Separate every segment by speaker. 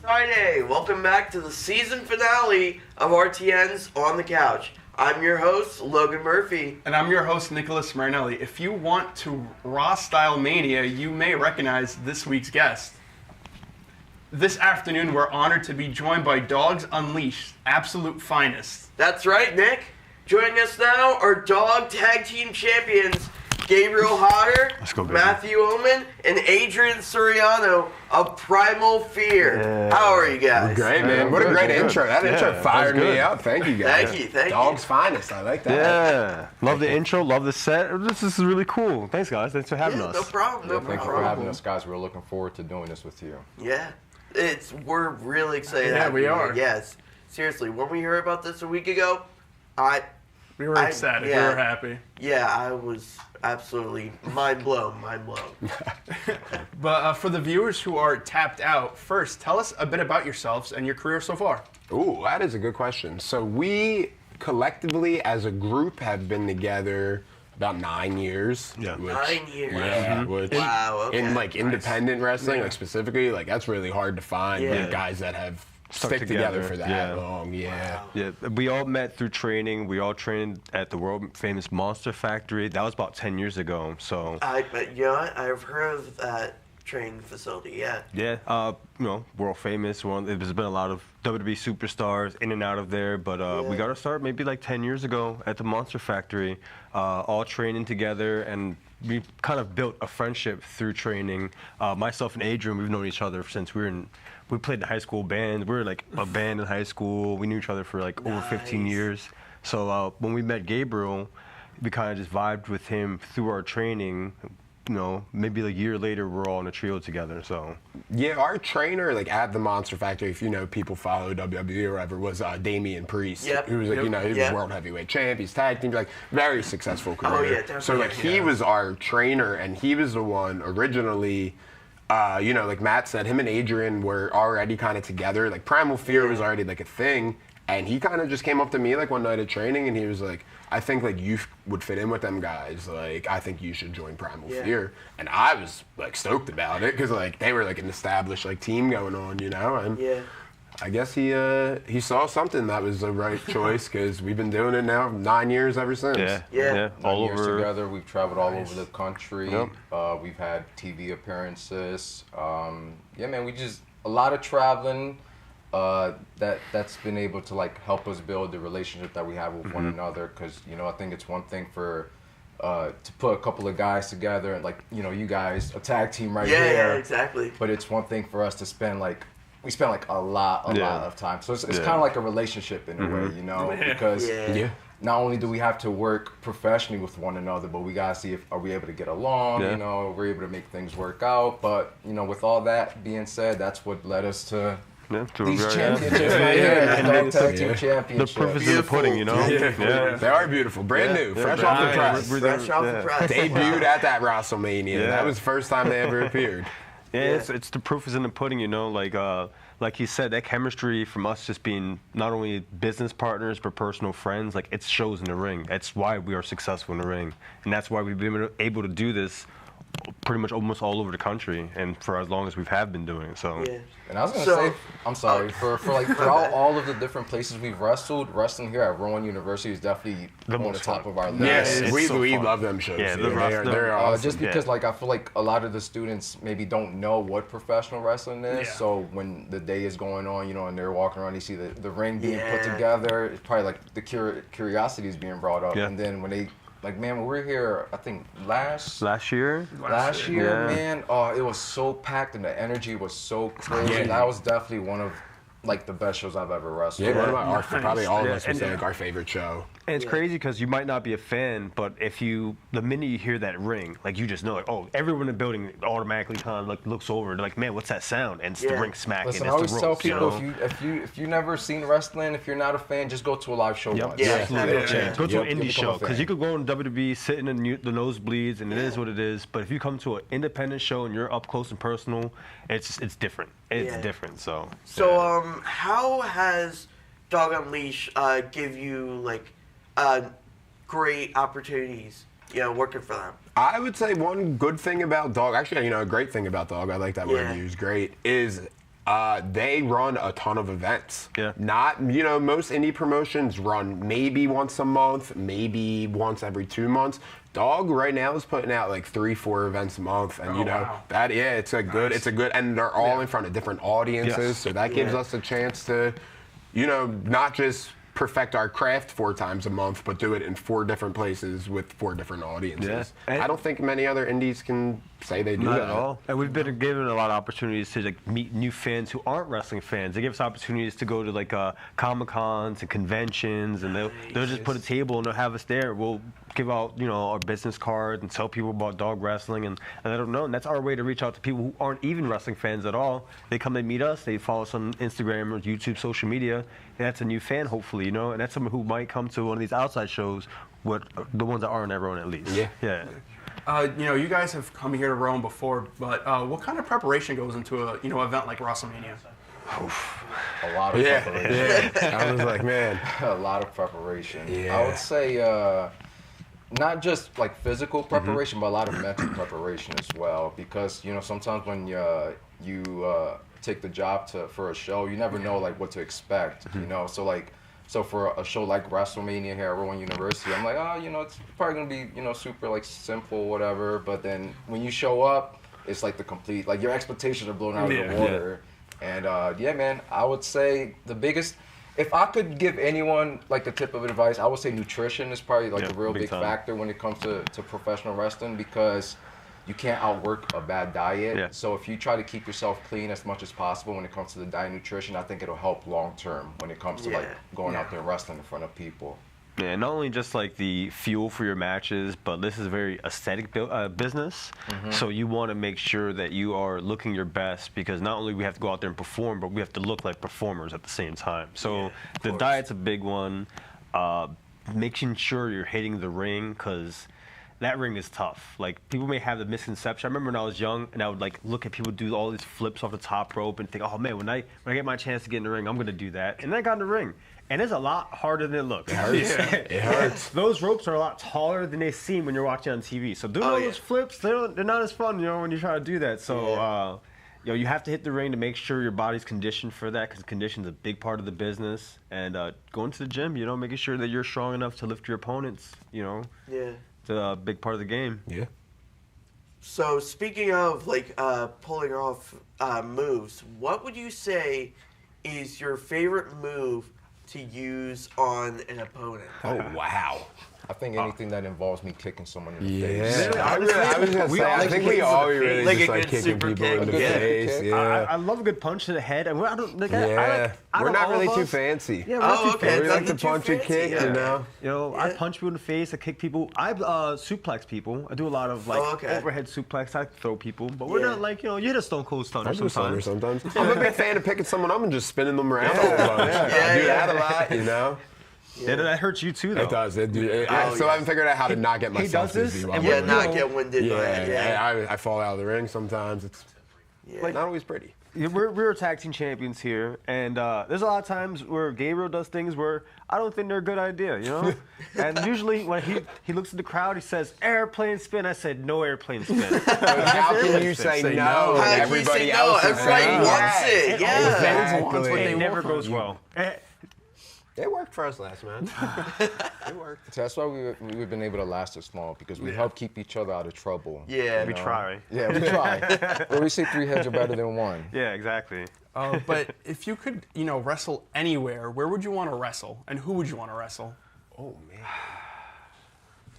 Speaker 1: Friday. Welcome back to the season finale of RTN's On the Couch. I'm your host, Logan Murphy.
Speaker 2: And I'm your host, Nicholas Marinelli. If you want to raw-style mania, you may recognize this week's guest. This afternoon, we're honored to be joined by Dogs Unleashed, absolute finest.
Speaker 1: That's right, Nick. Joining us now are Dog Tag Team Champions Gabriel Hodder, Matthew Oman, and Adrian Soriano of Primal Fear.
Speaker 3: Yeah.
Speaker 1: How are you guys?
Speaker 3: Great, man. What a great intro. That intro fired me up. Thank you, guys.
Speaker 1: Thank you.
Speaker 3: Dog's finest. I like that.
Speaker 4: Yeah. Love the intro. Love the set. This is really cool. Thanks, guys. Thanks for having us.
Speaker 1: No problem.
Speaker 5: Thanks for having us, guys. We're looking forward to doing this with you.
Speaker 1: Yeah. We're really excited.
Speaker 2: Yeah, we are.
Speaker 1: Yes. Seriously, when we heard about this a week ago,
Speaker 2: We were ecstatic. We were happy.
Speaker 1: Yeah, I was absolutely mind blown.
Speaker 2: But for the viewers who are tapped out, first, tell us a bit about yourselves and your career so far.
Speaker 3: Ooh, that is a good question. So we collectively, as a group, have been together about 9 years.
Speaker 4: Yeah.
Speaker 1: 9 years.
Speaker 3: Yeah.
Speaker 1: Wow, okay.
Speaker 3: In like independent wrestling, like specifically, like that's really hard to find.
Speaker 1: Yeah.
Speaker 3: Like, guys that have
Speaker 4: Stuck
Speaker 3: stick together
Speaker 4: together.
Speaker 3: for that
Speaker 4: Yeah.
Speaker 3: long. Yeah.
Speaker 4: Yeah, we all met through training. We all trained at the world famous Monster Factory. That was about 10 years ago. So
Speaker 1: But you know what? I've heard of that training facility. Yeah.
Speaker 4: yeah, world famous. There's been a lot of WWE superstars in and out of there. But we got to start maybe like 10 years ago at the Monster Factory, all training together, and we kind of built a friendship through training. Myself and Adrian, we've known each other since we played the high school band. We were like a band in high school. We knew each other for like over 15 years. So when we met Gabriel, we kind of just vibed with him through our training. Maybe like a year later, we're all in a trio together. So
Speaker 3: Yeah, our trainer, like at the Monster Factory, if you know people follow WWE or whatever, was Damian Priest.
Speaker 1: Yep.
Speaker 3: Who was like, he was world heavyweight champ. He's tag team, like very successful career.
Speaker 1: Oh, yeah, definitely.
Speaker 3: So like he was our trainer, and he was the one originally. Like Matt said, him and Adrian were already kind of together. Like Primal Fear was already like a thing, and he kind of just came up to me like one night at training, and he was like, "I think like you would fit in with them guys. Like I think you should join Primal Fear." And I was like stoked about it because like they were like an established like team going on, and I guess he saw something that was the right choice because we've been doing it now 9 years ever since.
Speaker 1: Yeah.
Speaker 4: all
Speaker 5: Years
Speaker 4: over.
Speaker 5: together, we've traveled all over the country.
Speaker 4: Yep.
Speaker 5: We've had TV appearances. Man, we just a lot of traveling. That's been able to like help us build the relationship that we have with one another. Because I think it's one thing for to put a couple of guys together and like you guys a tag team right there.
Speaker 1: Yeah, exactly.
Speaker 5: But it's one thing for us to spend like. We spend like a lot of time. So it's kind of like a relationship in a way, because not only do we have to work professionally with one another, but we gotta see are we able to get along, we're able to make things work out. But, with all that being said, that's what led us to these championships right here, the Dog Tag Team Championships.
Speaker 4: The proof is in the pudding,
Speaker 3: Yeah. They are beautiful, brand new, fresh off the press.
Speaker 1: Fresh off the press.
Speaker 3: Debuted at that WrestleMania. That was the first time they ever appeared.
Speaker 4: Yeah, it's the proof is in the pudding, like he said, that chemistry from us just being not only business partners but personal friends, like it shows in the ring. That's why we are successful in the ring, and that's why we've been able to do this pretty much almost all over the country, and for as long as we have been doing it. So.
Speaker 1: Yeah.
Speaker 5: And I was gonna say, I'm sorry, for all of the different places we've wrestled, wrestling here at Rowan University is definitely on the top of our list.
Speaker 3: Yes, we love them shows.
Speaker 4: Yeah,
Speaker 3: they're awesome.
Speaker 5: Just because like I feel like a lot of the students maybe don't know what professional wrestling is.
Speaker 2: Yeah.
Speaker 5: So when the day is going on, and they're walking around, they see the ring being put together. It's probably like the curiosity is being brought up, and then when they. Like, man, when we were here, I think last
Speaker 4: year,
Speaker 5: man, it was so packed and the energy was so crazy.
Speaker 3: Yeah.
Speaker 5: That was definitely one of like the best shows I've ever wrestled.
Speaker 3: Yeah, one of our probably all of us would say like our favorite show.
Speaker 4: And it's crazy because you might not be a fan, but the minute you hear that ring, like you just know, like, oh, everyone in the building automatically kind of like looks over, they're like, man, what's that sound? And it's the ring smacking.
Speaker 5: Listen, I
Speaker 4: it's
Speaker 5: always
Speaker 4: the
Speaker 5: tell
Speaker 4: ropes,
Speaker 5: people if you've never seen wrestling, if you're not a fan, just go to a live show once.
Speaker 1: Yeah,
Speaker 4: absolutely.
Speaker 1: yeah.
Speaker 4: Go to an indie
Speaker 5: Become a
Speaker 4: show
Speaker 5: fan.
Speaker 4: because you could go in WWE, sit in the nosebleeds, and it is what it is. But if you come to an independent show and you're up close and personal, it's different. It's different. So
Speaker 1: how has Dog Unleashed give you like great opportunities, working for them?
Speaker 3: I would say one good thing about Dog, actually, a great thing about Dog, I like that word you use, great, is They run a ton of events.
Speaker 4: Yeah.
Speaker 3: Not, most indie promotions run maybe once a month, maybe once every 2 months. Dog right now is putting out like 3-4 events a month, and
Speaker 2: wow.
Speaker 3: it's a good, and they're all in front of different audiences, so that gives us a chance to, not just perfect our craft 4 times a month, but do it in 4 different places with 4 different audiences.
Speaker 4: Yeah.
Speaker 3: I don't think many other indies can say they do
Speaker 4: Not
Speaker 3: that.
Speaker 4: at all. And we've been given a lot of opportunities to like meet new fans who aren't wrestling fans. They give us opportunities to go to like Comic-Cons and conventions, and they'll just put a table and they'll have us there. We'll give out our business cards and tell people about dog wrestling, and I don't know. And that's our way to reach out to people who aren't even wrestling fans at all. They come and meet us. They follow us on Instagram or YouTube, social media. And that's a new fan, hopefully, and that's someone who might come to one of these outside shows. The ones that aren't everyone at least. Yeah.
Speaker 2: You guys have come here to Rowan before, but what kind of preparation goes into a event like WrestleMania?
Speaker 5: A lot of preparation.
Speaker 3: Yeah. I was like, man.
Speaker 5: A lot of preparation.
Speaker 3: Yeah.
Speaker 5: I would say not just like physical preparation, but a lot of mental preparation as well. Because sometimes when you take the job for a show, you never know like what to expect. So for a show like WrestleMania here at Rowan University, I'm like, it's probably gonna be super like simple, whatever. But then when you show up, it's like the complete, like your expectations are blown out of the water. And man, I would say the biggest, if I could give anyone like the tip of advice, I would say nutrition is probably like a real big factor when it comes to professional wrestling, because you can't outwork a bad diet.
Speaker 4: Yeah.
Speaker 5: So if you try to keep yourself clean as much as possible when it comes to the diet and nutrition, I think it'll help long term when it comes to like going out there and wrestling in front of people.
Speaker 4: Yeah, not only just like the fuel for your matches, but this is a very aesthetic business. So you want to make sure that you are looking your best, because not only we have to go out there and perform, but we have to look like performers at the same time. So the diet's a big one. Making sure you're hitting the ring, because that ring is tough. Like, people may have the misconception. I remember when I was young and I would like look at people do all these flips off the top rope and think, oh man, when I get my chance to get in the ring, I'm gonna do that. And then I got in the ring. And it's a lot harder than it looks.
Speaker 3: It hurts. It hurts.
Speaker 4: Those ropes are a lot taller than they seem when you're watching on TV. So doing all those flips, they're not as fun, when you try to do that. So you have to hit the ring to make sure your body's conditioned for that, because condition's a big part of the business. And going to the gym, making sure that you're strong enough to lift your opponents, Yeah. It's a big part of the game.
Speaker 3: Yeah.
Speaker 1: So speaking of like pulling off moves, what would you say is your favorite move to use on an opponent?
Speaker 3: Oh, wow.
Speaker 5: I think anything that involves me kicking someone in the face.
Speaker 3: Yeah, I was gonna say, I think we all really
Speaker 1: Like
Speaker 3: just
Speaker 1: a
Speaker 3: like
Speaker 1: good
Speaker 3: kicking
Speaker 1: super
Speaker 3: people
Speaker 1: kick.
Speaker 3: in the
Speaker 1: Yeah.
Speaker 3: face. Yeah.
Speaker 4: I love a good punch to the head. And I don't, like,
Speaker 3: Yeah.
Speaker 4: I
Speaker 3: We're
Speaker 4: don't
Speaker 3: not
Speaker 4: all
Speaker 3: really
Speaker 4: of
Speaker 3: too
Speaker 4: us-
Speaker 3: fancy.
Speaker 4: Yeah, we're not too
Speaker 1: Okay,
Speaker 4: fancy.
Speaker 3: We like to
Speaker 1: nothing too
Speaker 3: punch and
Speaker 1: fancy,
Speaker 3: kick,
Speaker 1: yeah.
Speaker 4: I punch people in the face. I kick people. I suplex people. I do a lot of like overhead suplex. I throw people, but we're not like you hit a Stone Cold Stunner
Speaker 3: I do
Speaker 4: sometimes.
Speaker 3: sometimes. I'm a big fan of picking someone up and just spinning them around. I do that a lot,
Speaker 4: Yeah, that hurts you too, though.
Speaker 3: It does. I still haven't figured out how to not get myself
Speaker 4: does this,
Speaker 3: dizzy.
Speaker 4: and
Speaker 3: while
Speaker 1: Not
Speaker 3: I'm
Speaker 1: get winded by it.
Speaker 3: Yeah, I fall out of the ring sometimes. It's not always pretty.
Speaker 4: We're tag team champions here, and there's a lot of times where Gabriel does things where I don't think they're a good idea, And usually when he looks at the crowd, he says, airplane spin. I said, no airplane spin.
Speaker 3: How can you say no?
Speaker 1: How can you
Speaker 3: Everybody
Speaker 1: say no?
Speaker 3: else is
Speaker 1: Everybody
Speaker 3: saying
Speaker 1: wants it. Yeah.
Speaker 3: Exactly.
Speaker 4: It never goes well.
Speaker 3: It worked for us last, man. It worked.
Speaker 5: So that's why we've been able to last this long, because we help keep each other out of trouble.
Speaker 1: Yeah.
Speaker 4: We try.
Speaker 5: Yeah, we try. Well, we say 3 heads are better than 1.
Speaker 4: Yeah, exactly.
Speaker 2: But if you could, wrestle anywhere, where would you want to wrestle, and who would you want to wrestle?
Speaker 3: Oh, man.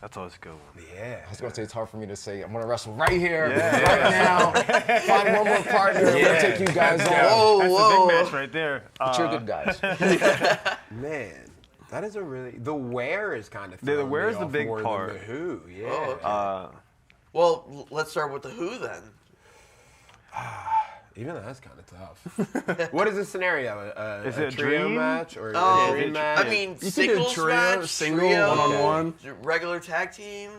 Speaker 4: That's always a good one.
Speaker 5: Yeah. I was going to say it's hard for me to say I'm going to wrestle right here, right now. Find one more partner and we'll take you guys on.
Speaker 4: That's a big match right there.
Speaker 5: But you're good guys.
Speaker 3: Man, that is the where is kind of
Speaker 4: The where is the big
Speaker 3: more
Speaker 4: part.
Speaker 3: than the who, yeah.
Speaker 1: Oh, okay. Well, let's start with the who then.
Speaker 3: Even that's kind of tough. What is the scenario?
Speaker 4: Is
Speaker 3: a
Speaker 4: it a
Speaker 3: trio
Speaker 4: dream?
Speaker 3: match or a dream match?
Speaker 1: I mean,
Speaker 2: You could do
Speaker 1: singles
Speaker 2: trio,
Speaker 1: match,
Speaker 2: single,
Speaker 1: trio,
Speaker 2: one-on-one.
Speaker 1: regular tag team.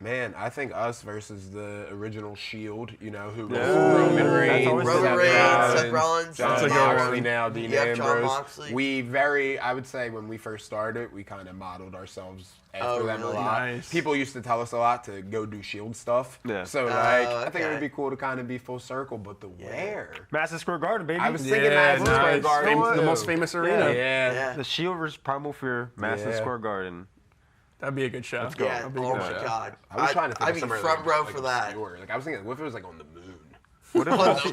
Speaker 3: Man, I think us versus the original Shield, you know, who was Roman Reigns,
Speaker 1: Seth Rollins,
Speaker 3: John Moxley now, Dean
Speaker 1: John
Speaker 3: Ambrose.
Speaker 1: Moxley.
Speaker 3: I would say when we first started, we kind of modeled ourselves after them a lot.
Speaker 2: Nice.
Speaker 3: People used to tell us a lot to go do Shield stuff.
Speaker 4: Yeah.
Speaker 3: So, I think it would be cool to kind of be full circle, but the where?
Speaker 4: Madison Square Garden, baby.
Speaker 3: I was thinking Madison Square Garden.
Speaker 2: The most famous arena.
Speaker 3: Yeah.
Speaker 4: The Shield versus Primal Fear, Madison Square Garden.
Speaker 2: That'd be a good show.
Speaker 1: Yeah. Oh my God.
Speaker 3: I was trying to think
Speaker 1: I'd
Speaker 3: of
Speaker 1: be
Speaker 3: somewhere
Speaker 1: front row for that.
Speaker 3: obscure. Like I was thinking, what if it was like on the moon?
Speaker 4: What if it's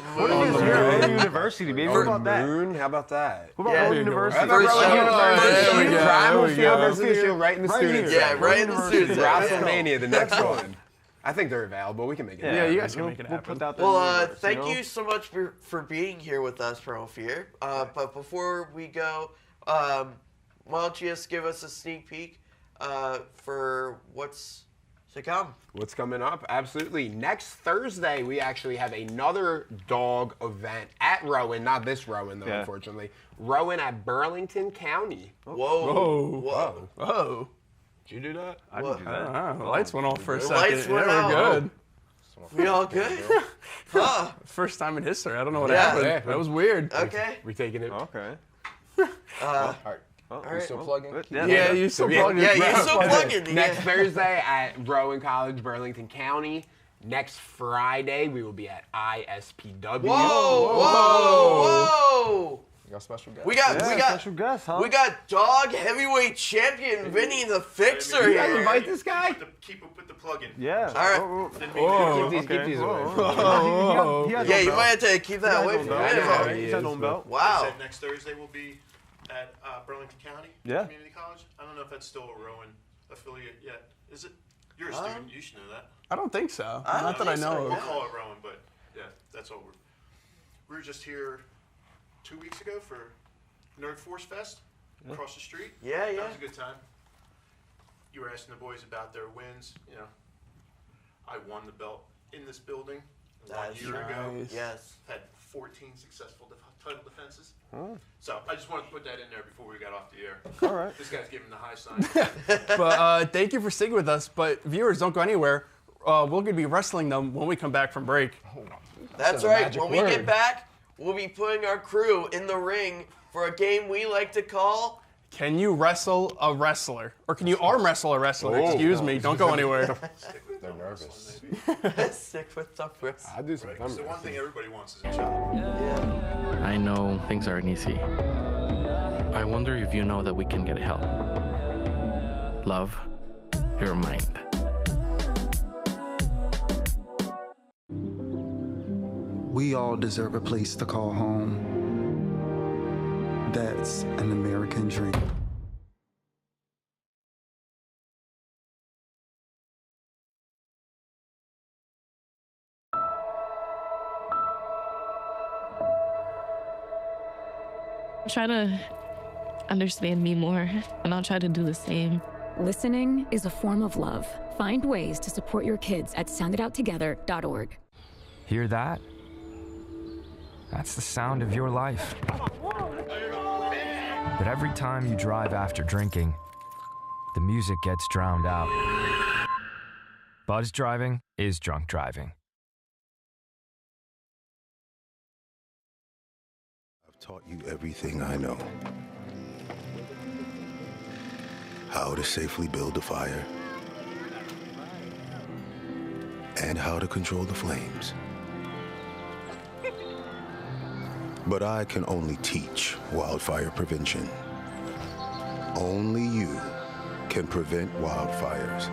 Speaker 4: your own university, baby? What about that?
Speaker 3: Moon? How about that?
Speaker 4: What about own university?
Speaker 3: Primal Fear versus the Shield right in the students.
Speaker 1: Yeah, right in the students.
Speaker 3: WrestleMania, the next one. I think they're available. We can make it.
Speaker 2: Yeah, you guys can make it happen.
Speaker 4: We'll put out
Speaker 1: Well, thank you so much for being here with us, Primal Fear. But before we go, why don't you just give us a sneak peek for what's to come?
Speaker 3: What's coming up? Absolutely. Next Thursday, we actually have another dog event at Rowan. Not this Rowan, though, unfortunately. Rowan at Burlington County.
Speaker 2: Whoa.
Speaker 3: Did you do that?
Speaker 4: I didn't do that.
Speaker 2: The lights went off for a second.
Speaker 1: lights went out.
Speaker 2: We're good.
Speaker 1: We all good? Huh.
Speaker 2: First time in history. I don't know what happened.
Speaker 3: Yeah.
Speaker 2: That was weird.
Speaker 1: Okay.
Speaker 3: We taking it?
Speaker 4: Okay.
Speaker 5: Are you still plugging?
Speaker 2: Yeah, you still plugged
Speaker 1: Yeah,
Speaker 2: it.
Speaker 1: you're still plugging.
Speaker 3: Next Thursday at Rowan College, Burlington County. Next Friday, we will be at ISPW.
Speaker 1: Whoa!
Speaker 5: You got special guests?
Speaker 1: We got
Speaker 4: special guest, huh?
Speaker 1: we got dog heavyweight champion Vinny the Fixer
Speaker 3: You guys
Speaker 1: here.
Speaker 3: invite this guy?
Speaker 6: Put the plug in.
Speaker 4: Yeah.
Speaker 1: All right.
Speaker 3: Keep these away.
Speaker 1: Yeah, you might have to keep that away from
Speaker 3: Yeah.
Speaker 1: me.
Speaker 4: He's had on belt.
Speaker 1: Wow.
Speaker 6: Said next Thursday we'll be at Burlington County Community College. I don't know if that's still a Rowan affiliate yet. Is it? You're a student. You should know that.
Speaker 2: I don't think so.
Speaker 1: I
Speaker 2: Not that
Speaker 1: don't
Speaker 2: I
Speaker 1: think
Speaker 2: know
Speaker 1: so,
Speaker 2: of.
Speaker 6: We'll call it Rowan, but yeah, that's all we were just here 2 weeks ago for Nerd Force Fest across the street.
Speaker 1: Yeah,
Speaker 6: That was a good time. You were asking the boys about their wins. You know, I won the belt in this building 1 year ago.
Speaker 1: Yes.
Speaker 6: Had 14 successful title defenses. So I just wanted to put that in there before we got off the air.
Speaker 4: All right.
Speaker 6: This guy's giving the high sign.
Speaker 2: But thank you for sticking with us. But viewers, don't go anywhere. We're going to be wrestling them when we come back from break.
Speaker 1: That's right. When we get back, we'll be putting our crew in the ring for a game we like to call
Speaker 2: Can you wrestle a wrestler? Or can you arm wrestle a wrestler? Excuse me. Don't go anywhere.
Speaker 5: They're nervous.
Speaker 1: Stick with the wrist.
Speaker 3: I do some fun.
Speaker 6: So one thing everybody wants is a child.
Speaker 7: I know things aren't easy. I wonder if you know that we can get help. Love your mind.
Speaker 8: We all deserve a place to call home. That's an American dream.
Speaker 9: Try to understand me more, and I'll try to do the same.
Speaker 10: Listening is a form of love. Find ways to support your kids at sounditouttogether.org.
Speaker 11: Hear that? That's the sound of your life. But every time you drive after drinking, the music gets drowned out. Buzz driving is drunk driving.
Speaker 12: I've taught you everything I know. How to safely build a fire, and how to control the flames. But I can only teach wildfire prevention. Only you can prevent wildfires.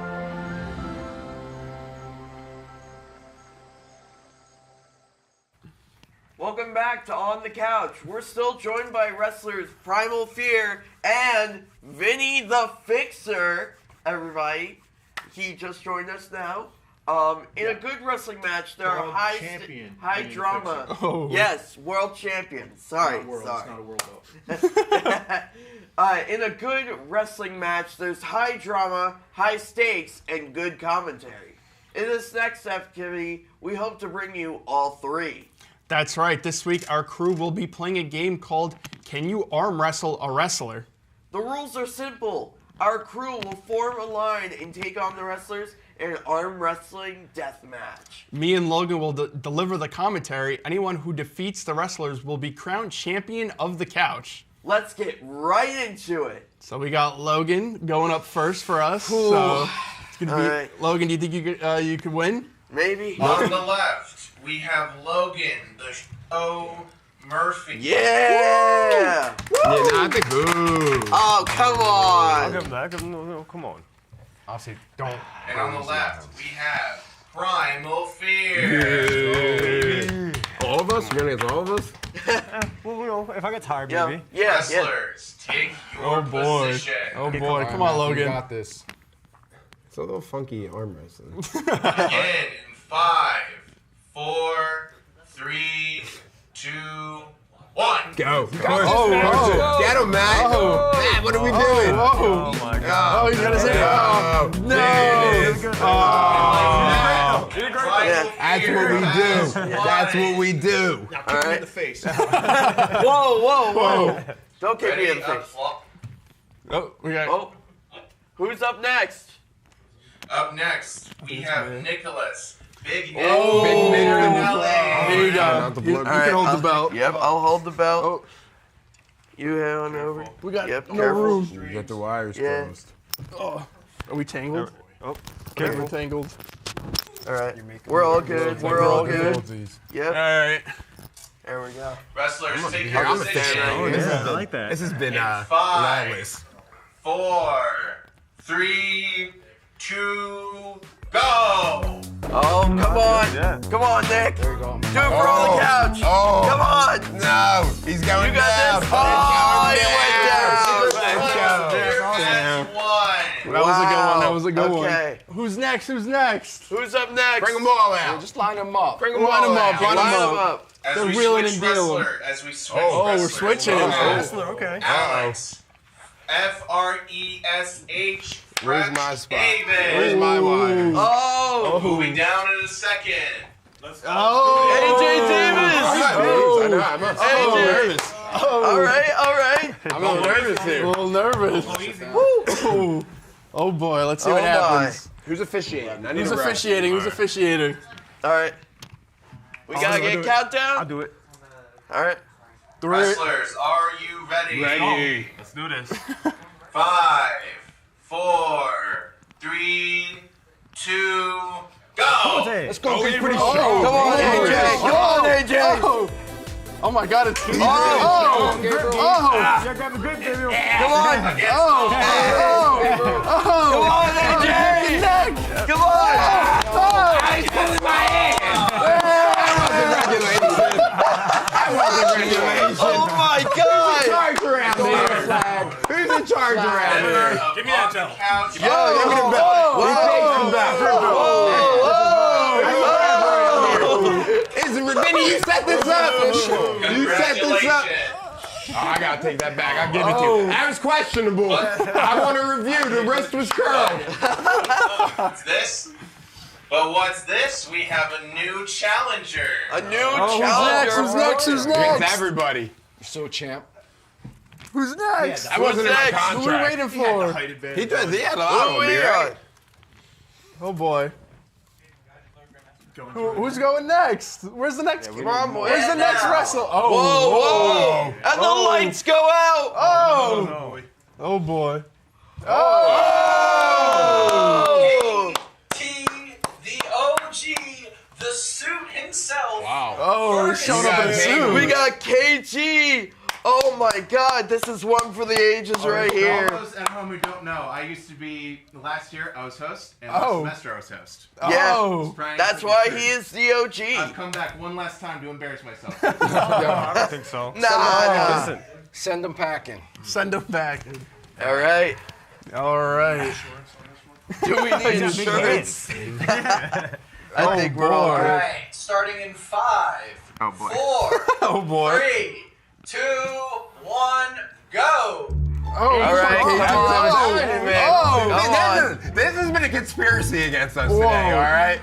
Speaker 1: Welcome back to On the Couch. We're still joined by wrestlers Primal Fear and Vinny the Fixer. Everybody, he just joined us now. In a good wrestling match, there are high drama.
Speaker 2: Oh.
Speaker 1: Yes, world champion. Sorry.
Speaker 6: It's not a world belt.
Speaker 1: In a good wrestling match, there's high drama, high stakes, and good commentary. In this next activity, we hope to bring you all three.
Speaker 2: That's right. This week, our crew will be playing a game called Can You Arm Wrestle a Wrestler?
Speaker 1: The rules are simple. Our crew will form a line and take on the wrestlers an arm wrestling death match.
Speaker 2: Me and Logan will deliver the commentary. Anyone who defeats the wrestlers will be crowned champion of the couch.
Speaker 1: Let's get right into it.
Speaker 2: So we got Logan going up first for us. So it's gonna be
Speaker 1: right.
Speaker 2: Logan. Do you think you could win?
Speaker 1: Maybe.
Speaker 13: On the left, we have Logan, the show Murphy.
Speaker 1: Yeah.
Speaker 3: I think.
Speaker 1: Oh, come on.
Speaker 4: I'll give him that. No, come on.
Speaker 5: I'll say don't.
Speaker 13: And on the left, we have Primal Fear.
Speaker 3: All of us? You're gonna get all of us?
Speaker 4: Well, if I get tired,
Speaker 1: Yeah.
Speaker 4: maybe.
Speaker 1: Yeah.
Speaker 13: Wrestlers, take your position.
Speaker 2: Oh boy. Come on, Logan.
Speaker 5: You got this.
Speaker 3: It's a little funky arm wrestling.
Speaker 13: Again, in 5, 4, 3, 2, 1.
Speaker 3: Go.
Speaker 2: Oh,
Speaker 3: Get him, Matt. Matt, what are we doing?
Speaker 2: Oh
Speaker 4: my God.
Speaker 2: Oh, he's gonna say, oh, no.
Speaker 3: That's what we do. That's what we do.
Speaker 6: Now kick me in the face.
Speaker 1: Whoa. Don't kick me in the face.
Speaker 2: Oh, we got.
Speaker 1: Oh. Who's up next?
Speaker 13: Up next, we have Nicholas. Big Nick.
Speaker 1: Oh.
Speaker 3: Big Nick in the
Speaker 13: LA.
Speaker 2: Here you go.
Speaker 3: Not the
Speaker 2: You
Speaker 3: blood.
Speaker 2: can hold the belt.
Speaker 1: Yep, I'll hold the belt.
Speaker 2: Oh.
Speaker 1: You head on over.
Speaker 2: We got
Speaker 1: Yep,
Speaker 2: no
Speaker 1: careful.
Speaker 2: room.
Speaker 3: You get the wires
Speaker 1: Yeah.
Speaker 3: closed.
Speaker 2: Oh. Are we tangled?
Speaker 4: Oh,
Speaker 2: Okay, we're tangled.
Speaker 1: All right. We're all good. We're all good.
Speaker 2: All
Speaker 1: Yep.
Speaker 2: right.
Speaker 1: There we go.
Speaker 13: Wrestlers, take
Speaker 3: Here,
Speaker 13: your
Speaker 3: I'm a fan
Speaker 13: position.
Speaker 3: right here.
Speaker 4: I like that.
Speaker 3: This has been
Speaker 13: 5,
Speaker 3: lawless.
Speaker 13: 4, 3, 2, go.
Speaker 1: Oh, come on.
Speaker 4: Yeah.
Speaker 1: Come on, Nick.
Speaker 5: There you go.
Speaker 1: Do it for on the couch.
Speaker 3: Oh.
Speaker 1: Come on.
Speaker 3: No, he's going
Speaker 1: You got
Speaker 3: down.
Speaker 1: this. Oh, he went down.
Speaker 3: Let's go.
Speaker 13: Damn. 1.
Speaker 2: That was a good one. That was a good
Speaker 1: Okay.
Speaker 2: one. Who's next? Who's next?
Speaker 1: Who's up next?
Speaker 3: Bring them all
Speaker 5: Yeah,
Speaker 3: out.
Speaker 5: just line them up.
Speaker 3: Bring them
Speaker 2: Line
Speaker 3: all
Speaker 2: them
Speaker 3: out.
Speaker 2: up. Line
Speaker 1: Line
Speaker 2: them
Speaker 1: them
Speaker 2: up.
Speaker 1: up.
Speaker 13: As
Speaker 2: They're
Speaker 13: we
Speaker 2: wheeling
Speaker 13: switch
Speaker 2: and dealing.
Speaker 13: wrestler, as we switch
Speaker 2: Oh, we're
Speaker 13: wrestlers.
Speaker 2: switching.
Speaker 4: Wrestler, okay.
Speaker 13: Alex. FRESH.
Speaker 3: Where's my spot?
Speaker 13: David.
Speaker 3: Where's my wire?
Speaker 1: Oh.
Speaker 13: We'll be down in a second.
Speaker 2: Oh.
Speaker 1: AJ Davis.
Speaker 3: I know. I'm a
Speaker 1: Hey,
Speaker 3: little
Speaker 1: Jay.
Speaker 3: nervous.
Speaker 1: All right.
Speaker 3: I'm a little nervous
Speaker 2: A
Speaker 3: here.
Speaker 2: little nervous. Woo. Oh boy, let's see
Speaker 1: Oh,
Speaker 2: what
Speaker 1: my.
Speaker 2: happens.
Speaker 3: Who's officiating? I need
Speaker 2: Who's
Speaker 3: a ref.
Speaker 2: officiating? Who's officiating?
Speaker 1: All right. We gotta get a countdown.
Speaker 4: I'll do it.
Speaker 1: All right.
Speaker 13: Wrestlers, are you ready?
Speaker 3: Ready.
Speaker 4: Let's do this.
Speaker 13: 5, 4, 3, 2, go.
Speaker 4: Let's
Speaker 3: go. He's pretty
Speaker 2: Oh,
Speaker 3: strong.
Speaker 1: Come on, AJ. Come on, AJ.
Speaker 2: Oh. Oh my God! It's
Speaker 1: Oh.
Speaker 2: oh.
Speaker 4: Grab the grip, baby.
Speaker 1: Come on.
Speaker 2: Oh.
Speaker 1: Come on, AJ. Come on.
Speaker 3: He's pulling my hand. Congratulations.
Speaker 1: Oh my God.
Speaker 3: Charge around here. Who's in charge around here?
Speaker 13: Give me that towel.
Speaker 1: Yo,
Speaker 3: Give me the belt. We take the belt. Vinny, you set this up. You set this up. Oh, I gotta take that back. I'll give it to you. That was questionable. I want a review. The wrist was curled.
Speaker 13: What's this? But what's this? We have a new challenger.
Speaker 1: A new challenger.
Speaker 2: Who's next? Who's next?
Speaker 3: It's everybody.
Speaker 5: You're still a champ.
Speaker 2: Who's next?
Speaker 3: That wasn't in my
Speaker 1: next?
Speaker 2: Who are we
Speaker 3: contract.
Speaker 2: waiting for?
Speaker 3: He does. He had a lot of them, right?
Speaker 2: Oh boy. Who's going next? Where's the next? Where's the next wrestler? Oh.
Speaker 1: Whoa. And the lights go out.
Speaker 2: Oh. Oh boy. Oh.
Speaker 13: T, the OG, the suit himself.
Speaker 3: Wow.
Speaker 2: Oh, he's showing up in a suit.
Speaker 1: We got KG. Oh my God, this is one for the ages right here.
Speaker 6: For those at home who don't know, I used to be, last year I was host, and last semester I was host.
Speaker 1: Yeah,
Speaker 2: Oh.
Speaker 1: that's why he is the OG.
Speaker 6: I've come back one last time to embarrass myself.
Speaker 4: I don't think so.
Speaker 1: Nah.
Speaker 4: Listen.
Speaker 5: Send them packing.
Speaker 2: Send him back.
Speaker 1: All right.
Speaker 2: All right.
Speaker 1: Do we need insurance? I think we're all
Speaker 13: All
Speaker 1: good.
Speaker 13: right, starting in 5, 4,
Speaker 2: Oh boy.
Speaker 13: 3, 2, 1, go.
Speaker 2: Oh,
Speaker 1: All right.
Speaker 2: Oh,
Speaker 1: Come on.
Speaker 3: This has been a conspiracy against us today, all right?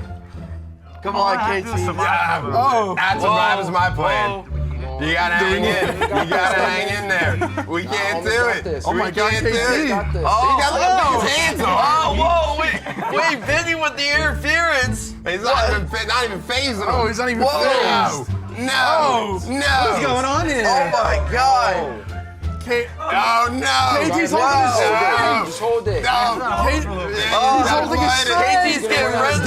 Speaker 1: Come on, KT.
Speaker 2: Oh.
Speaker 3: That's was my plan. You gotta hang in. You gotta hang in there. We can't do it.
Speaker 2: Oh my God,
Speaker 3: can't do
Speaker 2: KT.
Speaker 3: it.
Speaker 1: Oh,
Speaker 3: He got his hands on.
Speaker 1: Oh, whoa, wait. Wait, Vinny with the interference.
Speaker 3: He's not even phasing him.
Speaker 2: Oh, he's not even
Speaker 3: phased. No.
Speaker 2: What's going on here?
Speaker 1: Oh my God.
Speaker 3: Oh no!
Speaker 2: KT's holding his string!
Speaker 5: Just hold it.
Speaker 3: No!
Speaker 2: He's holding his string!
Speaker 1: KT's getting red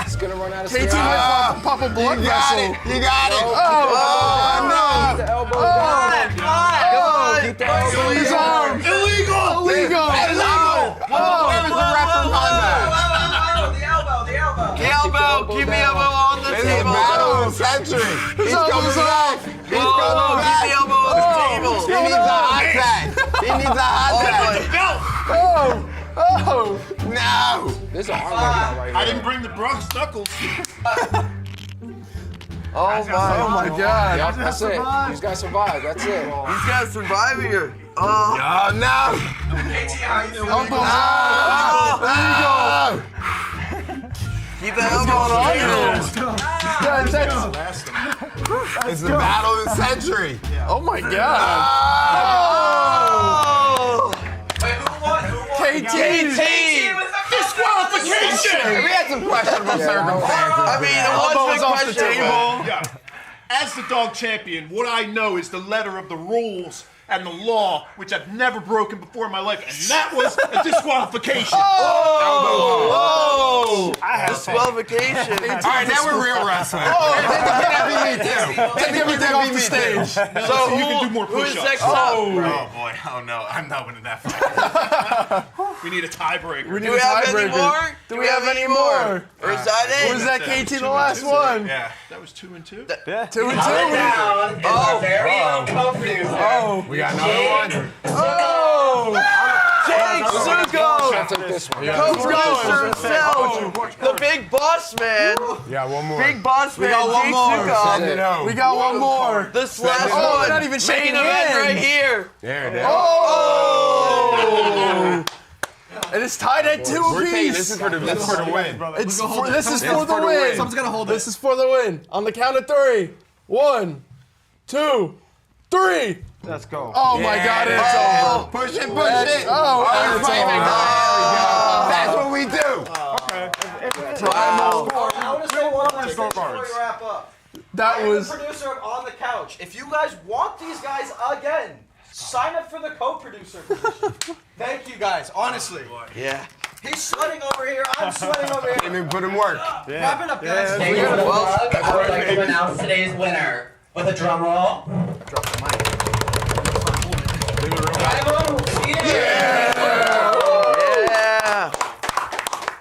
Speaker 5: It's gonna run out of
Speaker 2: KT
Speaker 5: steam.
Speaker 2: might pop a blood vessel.
Speaker 3: You got it!
Speaker 5: Oh,
Speaker 3: no!
Speaker 5: Keep the elbow
Speaker 1: God.
Speaker 5: Keep the elbow
Speaker 2: His arm!
Speaker 3: Illegal!
Speaker 1: Where
Speaker 3: was the referee on that?
Speaker 1: The elbow. Keep the elbow on the
Speaker 3: This is a
Speaker 1: table.
Speaker 3: battle of the century. He's coming back. He's coming
Speaker 1: Keep
Speaker 3: back.
Speaker 1: the elbow on the table.
Speaker 3: He needs a hot tag. He needs a hot tag. No!
Speaker 5: There's an arm workout right
Speaker 6: I didn't bring the Bronx Knuckles.
Speaker 1: Oh my
Speaker 2: God!
Speaker 5: Yep, that's it. He's gotta survive. That's it.
Speaker 1: He's got to survive here. Oh.
Speaker 3: Oh, no!
Speaker 1: Keep the elbow on the table.
Speaker 3: It's the battle of the century.
Speaker 2: Oh my God!
Speaker 1: Oh.
Speaker 13: Wait, who won?
Speaker 2: KT!
Speaker 6: Disqualification!
Speaker 3: We had some questionable circumstances.
Speaker 1: I mean, it was
Speaker 2: off the
Speaker 1: questionable.
Speaker 6: Yeah. As the dog champion, what I know is the letter of the rules and the law, which I've never broken before in my life, and that was a disqualification.
Speaker 1: Oh! Disqualification.
Speaker 3: All right, now we're real wrestling.
Speaker 2: Take everything off the stage.
Speaker 6: So you can do more
Speaker 1: Who's
Speaker 6: push-ups.
Speaker 1: next up?
Speaker 6: Oh boy, oh no, I'm not winning that fight. We need a tiebreaker.
Speaker 1: Do we have any more? Do we have any more? Or is that it?
Speaker 2: Or is that KT the last one?
Speaker 6: Yeah, that was 2 and 2.
Speaker 2: 2 and 2?
Speaker 13: Oh, very own co-producer.
Speaker 2: Oh,
Speaker 3: We got another one.
Speaker 2: oh!
Speaker 1: Jake Suko!
Speaker 5: I'll take this one.
Speaker 1: Co-producer himself! The big boss man!
Speaker 3: Yeah, one more.
Speaker 1: Big boss man,
Speaker 2: got one
Speaker 1: Jake
Speaker 2: more.
Speaker 3: Send it
Speaker 1: Suko!
Speaker 3: home.
Speaker 2: We got one more.
Speaker 1: This last
Speaker 2: Oh,
Speaker 1: one!
Speaker 2: we're not even shaking
Speaker 1: main event
Speaker 2: hands.
Speaker 1: right here!
Speaker 3: There it is.
Speaker 2: Oh! And it's tied at 2
Speaker 3: We're taking,
Speaker 2: apiece.
Speaker 3: this is for the win.
Speaker 2: This is for the
Speaker 3: the
Speaker 2: win.
Speaker 3: win.
Speaker 2: Someone's gonna hold it. This is for the win. On the count of 3. 1, 2, 3.
Speaker 5: Let's go.
Speaker 2: Oh my God, it's over.
Speaker 3: Push it, push it.
Speaker 2: Oh, and it's over.
Speaker 3: That's what we do.
Speaker 1: Wow.
Speaker 14: I want to say one last thing before we wrap up.
Speaker 2: That
Speaker 14: I am
Speaker 2: was.
Speaker 14: the producer of On the Couch. If you guys want these guys again, sign up for the co-producer position. Thank you guys, honestly.
Speaker 1: Yeah.
Speaker 14: He's sweating over here. I'm sweating over
Speaker 3: Can't
Speaker 14: here.
Speaker 3: even put in work.
Speaker 14: Wrap it up, guys.
Speaker 13: Thank you for the plug. I would like to announce today's winner with a drum roll.
Speaker 14: Drop the mic.
Speaker 1: Yeah!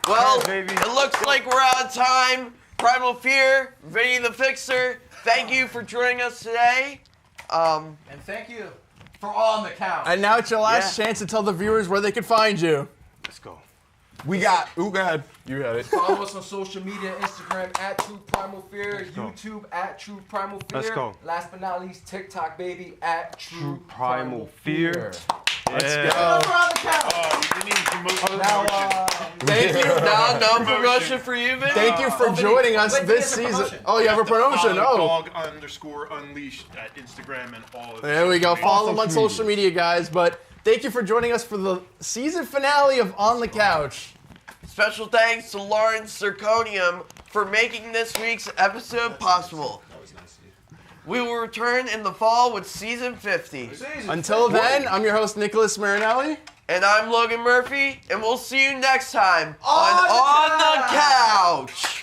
Speaker 1: Well, it looks like we're out of time. Primal Fear, Vinny the Fixer, thank you for joining us today.
Speaker 14: And thank you for On the Couch.
Speaker 2: And now it's your last chance to tell the viewers where they can find you.
Speaker 6: Let's go.
Speaker 3: We got, go ahead. You had it.
Speaker 5: Follow us on social media, Instagram @True Primal Fear, YouTube @True Primal Fear.
Speaker 4: Let's go.
Speaker 5: Last but not least, TikTok baby @True
Speaker 4: Primal Fear.
Speaker 2: Let's
Speaker 14: We're
Speaker 2: go.
Speaker 14: on the couch.
Speaker 6: We need promotion.
Speaker 2: Thank you.
Speaker 1: No promotion for you, Vinny?
Speaker 2: Thank you for joining us
Speaker 14: Wait,
Speaker 2: this
Speaker 14: there's a
Speaker 2: season.
Speaker 14: promotion.
Speaker 2: Oh, you have a promotion. Oh.
Speaker 6: Dog_unleashed at Instagram and all of
Speaker 2: There we go. Follow them on social media, guys. But thank you for joining us for the season finale of On the Couch.
Speaker 1: Special thanks to Lawrence Zirconium for making this week's episode possible. We will return in the fall with season 50.
Speaker 2: Until then, I'm your host, Nicholas Marinelli.
Speaker 1: And I'm Logan Murphy, and we'll see you next time on the Couch.